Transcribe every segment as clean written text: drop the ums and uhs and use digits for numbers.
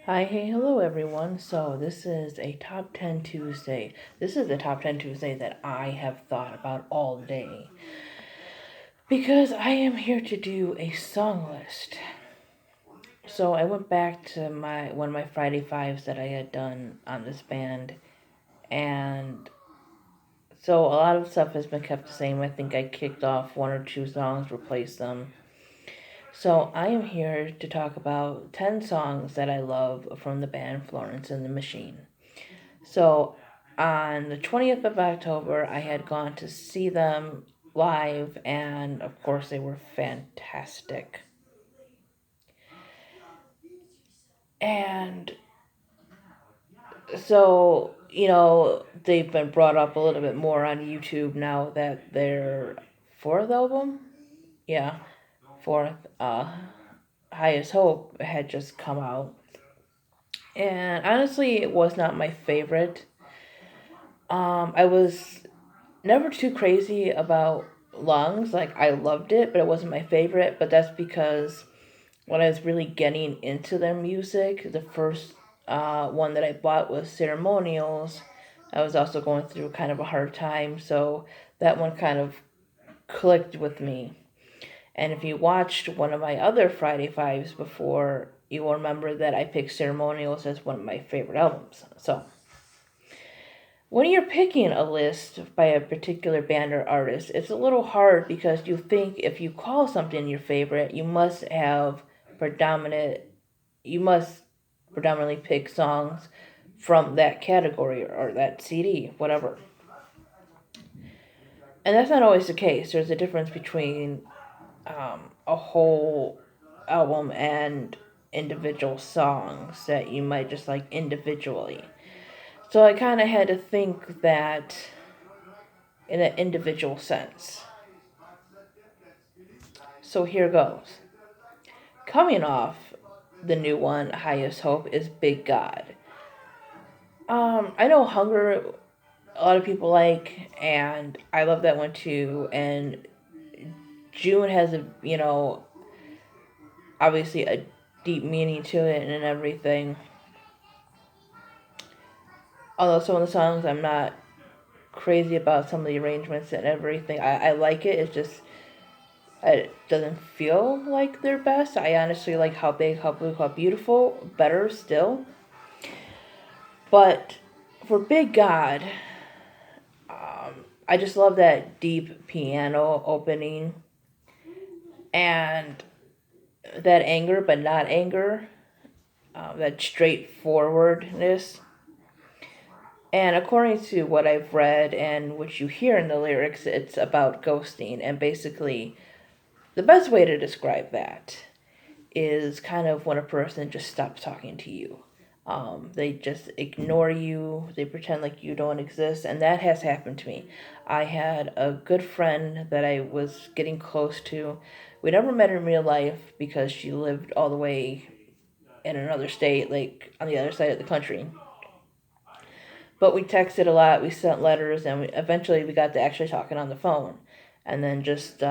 Hi, hey, hello everyone. So, this is a Top 10 Tuesday. This is the Top 10 Tuesday that I have thought about all day because I am here to do a song list. So, I went back to my one of my Friday fives that I had done on this band, and so a lot of stuff has been kept the same. I think I kicked off one or two songs, replaced them. So, I am here to talk about 10 songs that I love from the band Florence and the Machine. So on the 20th of October, I had gone to see them live, and of course, they were fantastic. And so, they've been brought up a little bit more on YouTube now that their fourth album, yeah, fourth, Highest Hope had just come out. And honestly, it was not my favorite. I was never too crazy about Lungs. Like, I loved it, but it wasn't my favorite. But that's because when I was really getting into their music, the first one that I bought was Ceremonials. I was also going through kind of a hard time, so that one kind of clicked with me. And if you watched one of my other Friday Fives before, you will remember that I picked Ceremonials as one of my favorite albums. So when you're picking a list by a particular band or artist, it's a little hard because you think if you call something your favorite, predominant you must predominantly pick songs from that category or that CD, whatever. And that's not always the case. There's a difference between a whole album and individual songs that you might just like individually. So I kind of had to think that in an individual sense. So here goes. Coming off the new one, Highest Hope, is Big God. I know Hunger a lot of people like, and I love that one too. And June has obviously a deep meaning to it and everything. Although some of the songs I'm not crazy about some of the arrangements and everything. I like it. It's just it doesn't feel like their best. I honestly like How Big, How Blue, How Beautiful better still. But for Big God, I just love that deep piano opening and that anger, but not anger, that straightforwardness. And according to what I've read and what you hear in the lyrics, it's about ghosting. And basically, the best way to describe that is kind of when a person just stops talking to you. They just ignore you, they pretend like you don't exist, and that has happened to me. I had a good friend that I was getting close to. We never met in real life because she lived all the way in another state, like on the other side of the country. But we texted a lot, we sent letters, and eventually we got to actually talking on the phone. And then just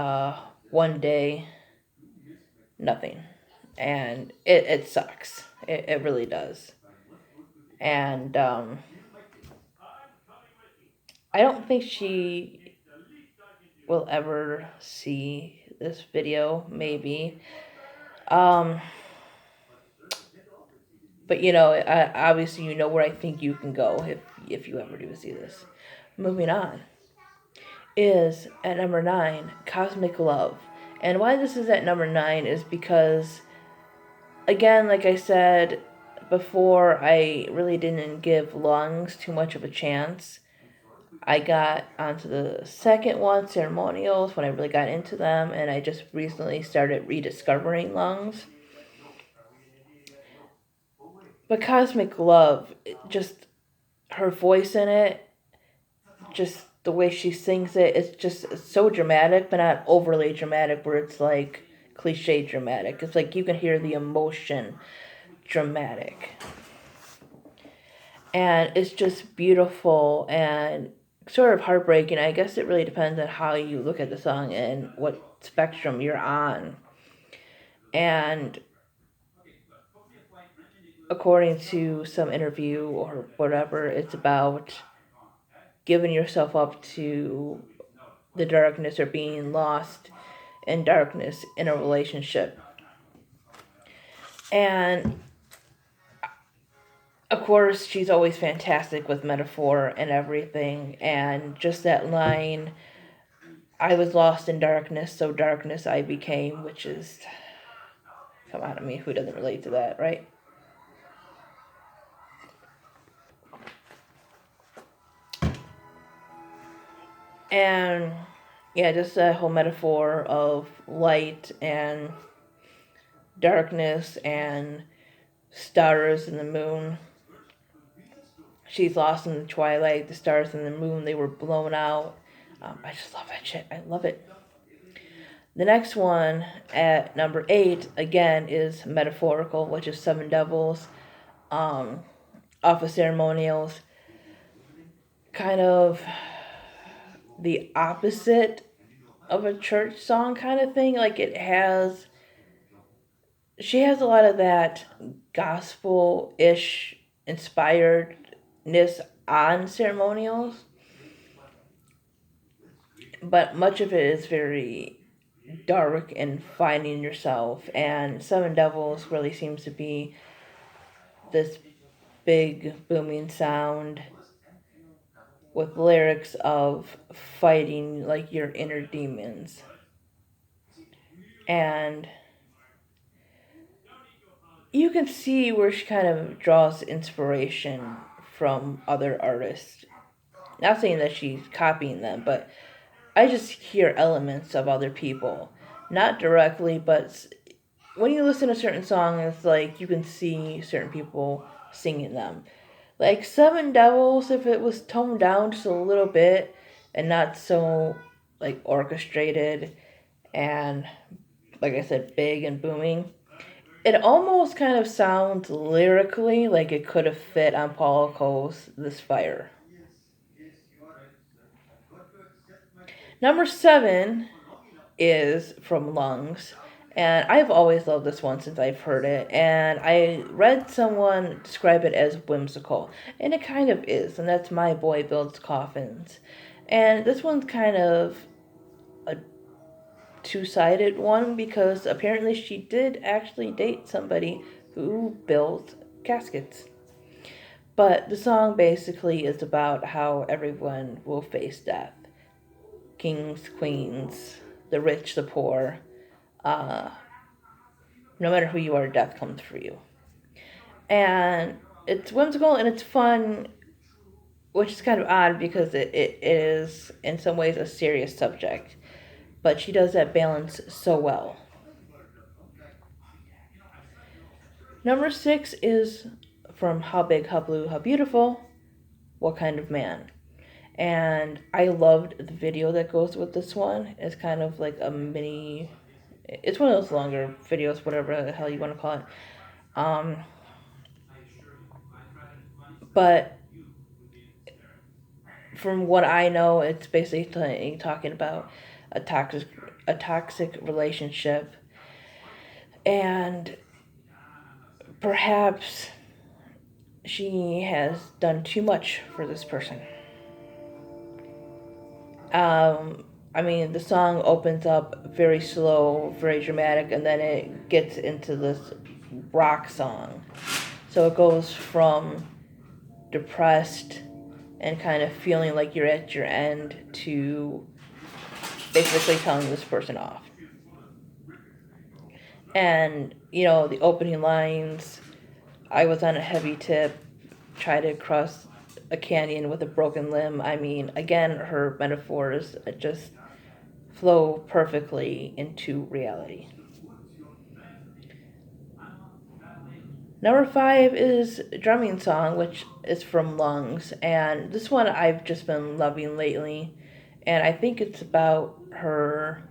one day, nothing. And it sucks. It really does. And I don't think she will ever see this video, maybe. Um, but obviously, you know where I think you can go if you ever do see this. Moving on is at number 9, Cosmic Love. And why this is at number 9 is because, again, like I said before, I really didn't give Lungs too much of a chance. I got onto the second one, Ceremonials, when I really got into them, and I just recently started rediscovering Lungs. But Cosmic Love, just her voice in it, just the way she sings it, it's so dramatic, but not overly dramatic where it's like cliche dramatic. It's like you can hear the emotion dramatic. And it's just beautiful and sort of heartbreaking. I guess it really depends on how you look at the song and what spectrum you're on. And according to some interview or whatever, it's about giving yourself up to the darkness or being lost in darkness in a relationship. And of course, she's always fantastic with metaphor and everything. And just that line, I was lost in darkness, so darkness I became, which is, come on, I mean, who doesn't relate to that, right? And yeah, just that whole metaphor of light and darkness and stars and the moon. She's lost in the twilight, the stars and the moon, they were blown out. I just love that shit. I love it. The next one at number 8, again, is metaphorical, which is Seven Devils, um, off of Ceremonials. Kind of the opposite of a church song kind of thing. Like she has a lot of that gospel-ish inspiredness on Ceremonials, but much of it is very dark and finding yourself. And Seven Devils really seems to be this big booming sound with lyrics of fighting like your inner demons. And you can see where she kind of draws inspiration from other artists. Not saying that she's copying them, but I just hear elements of other people. Not directly, but when you listen to certain songs, it's like you can see certain people singing them. Like Seven Devils, if it was toned down just a little bit and not so like orchestrated and, like I said, big and booming, it almost kind of sounds lyrically like it could have fit on Paul Cole's This Fire. Number 7 is from Lungs. And I've always loved this one since I've heard it. And I read someone describe it as whimsical. And it kind of is. And that's My Boy Builds Coffins. And this one's kind of a two-sided one because apparently she did actually date somebody who built caskets. But the song basically is about how everyone will face death. Kings, queens, the rich, the poor. Uh, no matter who you are, death comes for you. And it's whimsical and it's fun, which is kind of odd because it is, in some ways, a serious subject. But she does that balance so well. Number 6 is from How Big, How Blue, How Beautiful, What Kind of Man. And I loved the video that goes with this one. It's kind of like a mini, it's one of those longer videos, whatever the hell you want to call it. Um, but from what I know, it's basically talking about a toxic relationship, and perhaps she has done too much for this person. I mean, the song opens up very slow, very dramatic, and then it gets into this rock song. So it goes from depressed and kind of feeling like you're at your end to basically telling this person off. And, the opening lines, I was on a heavy tip, tried to cross a canyon with a broken limb. I mean, again, her metaphors just flow perfectly into reality. Number 5 is Drumming Song, which is from Lungs. And this one I've just been loving lately. And I think it's about her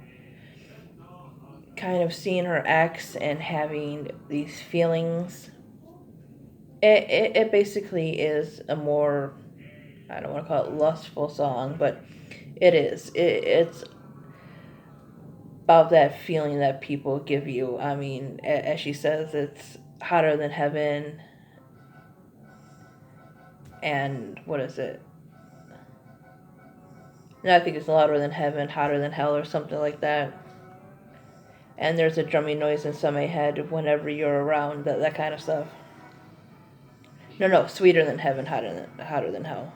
kind of seeing her ex and having these feelings. It basically is a more, I don't want to call it lustful song, but it is. It's about that feeling that people give you. I mean, as she says, it's hotter than heaven, and what is it? No, I think it's Louder Than Heaven, Hotter Than Hell, or something like that. And there's a drumming noise inside my head whenever you're around, that kind of stuff. No, Sweeter Than Heaven, Hotter Than Hell.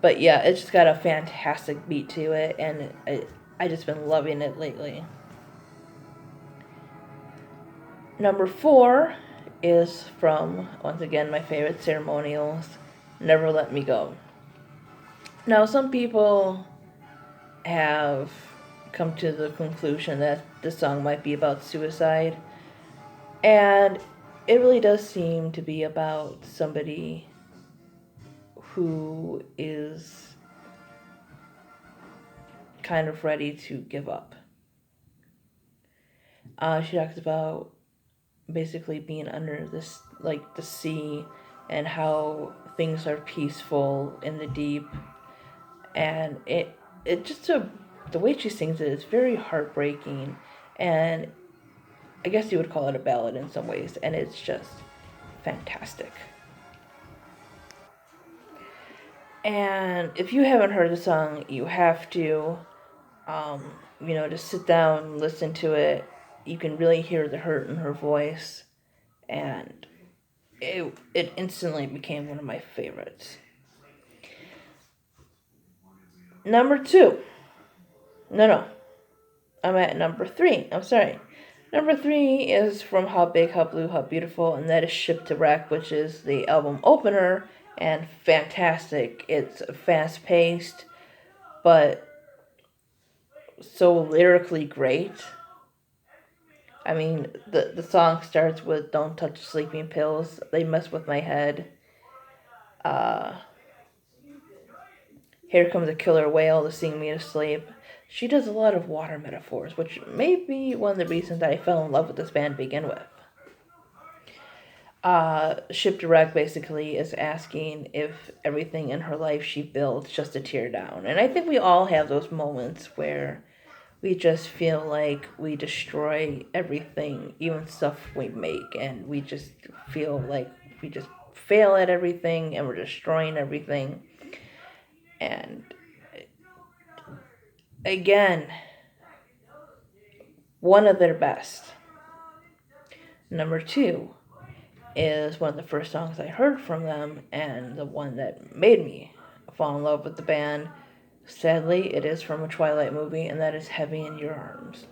But yeah, it's just got a fantastic beat to it, and I just been loving it lately. Number 4 is from, once again, my favorite Ceremonials, Never Let Me Go. Now, some people have come to the conclusion that the song might be about suicide, and it really does seem to be about somebody who is kind of ready to give up. She talks about basically being under this, like the sea, and how things are peaceful in the deep, and it just the way she sings it is very heartbreaking, and I guess you would call it a ballad in some ways, and it's just fantastic. And if you haven't heard the song, you have to, just sit down and listen to it. You can really hear the hurt in her voice, and it instantly became one of my favorites. Number 2. No. I'm at number 3. I'm sorry. Number 3 is from How Big, How Blue, How Beautiful, and that is Ship to Wreck, which is the album opener, and fantastic. It's fast-paced, but so lyrically great. I mean, the song starts with Don't Touch Sleeping Pills, They Mess With My Head. Here Comes a Killer Whale to Sing Me to Sleep. She does a lot of water metaphors, which may be one of the reasons that I fell in love with this band to begin with. Ship Direct basically is asking if everything in her life she builds just to tear down. And I think we all have those moments where we just feel like we destroy everything, even stuff we make, and we just feel like we just fail at everything and we're destroying everything. And again, one of their best. Number 2 is one of the first songs I heard from them, and the one that made me fall in love with the band. Sadly, it is from a Twilight movie, and that is Heavy in Your Arms.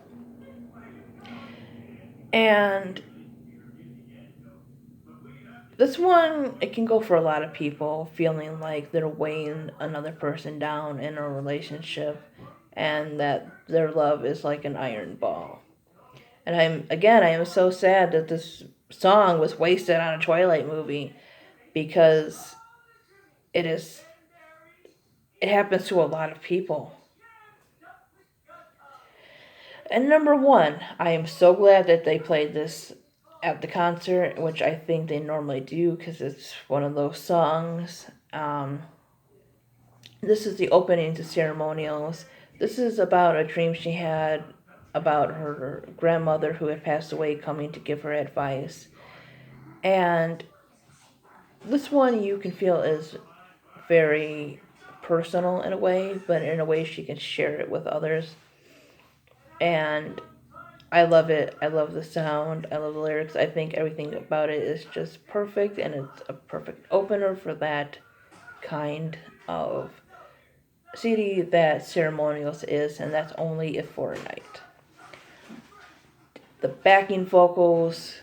And this one, it can go for a lot of people, feeling like they're weighing another person down in a relationship, and that their love is like an iron ball. And I am so sad that this song was wasted on a Twilight movie, because it happens to a lot of people. And number 1, I am so glad that they played this at the concert, which I think they normally do, because it's one of those songs. This is the opening to Ceremonials. This is about a dream she had about her grandmother who had passed away coming to give her advice. And this one you can feel is very personal in a way, but in a way she can share it with others. And I love it. I love the sound. I love the lyrics. I think everything about it is just perfect, and it's a perfect opener for that kind of CD that Ceremonials is, and that's only if for a night. The backing vocals,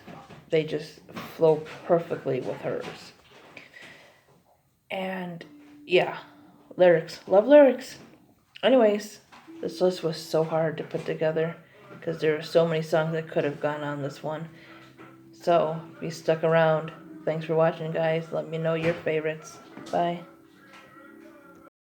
they just flow perfectly with hers. And yeah, lyrics. Love lyrics. Anyways, this list was so hard to put together because there are so many songs that could have gone on this one. So, if you stuck around, thanks for watching, guys. Let me know your favorites. Bye.